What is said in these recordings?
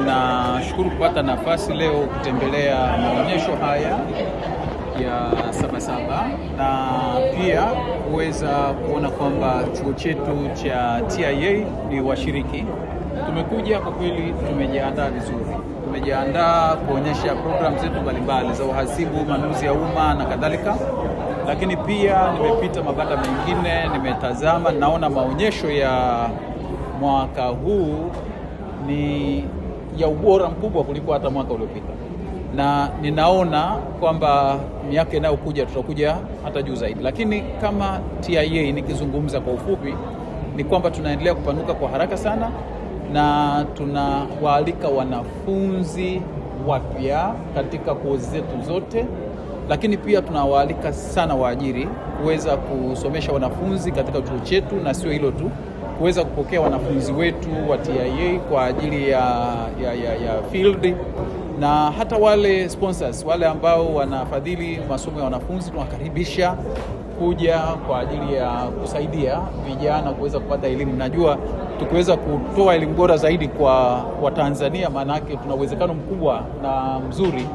Ninashukuru kupata nafasi leo kutembelea maonyesho haya ya Sabasaba na pia kuweza kuona kwamba chuo chetu cha TIA ni washiriki. Tumekuja kwa kweli, tumejiandaa vizuri. Tumejiandaa kuonyesha programu zetu mbalimbali za uhasibu, manunuzi ya umma na kadhalika. Lakini pia nimepita mabanda mengine, nimetazama, naona maonyesho ya mwaka huu ni ya ubora mkubwa kuliko hata mwaka uliopita, na ninaona kwamba miaka inayokuja tutakuja hata juu zaidi. Lakini kama TIA, nikizungumza kwa ufupi, ni kwamba tunaendelea kupanuka kwa haraka sana, na tunawaalika wanafunzi wapya katika kozi zetu zote, lakini pia tunawaalika sana waajiri kuweza kusomesha wanafunzi katika chuo chetu, na sio hilo tu, kuweza kupokea wanafunzi wetu wa TIA kwa ajili ya field, na hata wale sponsors, wale ambao wanafadhili masomo ya wanafunzi, tunawakaribisha kuja kwa ajili ya kusaidia vijana kuweza kupata elimu. Najua tukiweza kutoa elimu bora zaidi kwa Watanzania, maana yake tuna uwezekano mkubwa na mzuri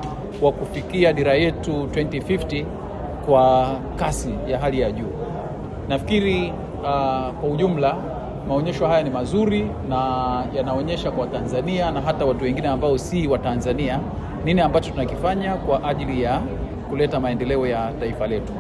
wa kufikia dira yetu 2050 kwa kasi ya hali ya juu. Nafikiri kwa ujumla maonyesho haya ni mazuri na yanaonyesha kwa Tanzania na hata watu wengine ambao si wa Tanzania nini ambacho tunakifanya kwa ajili ya kuleta maendeleo ya taifa letu.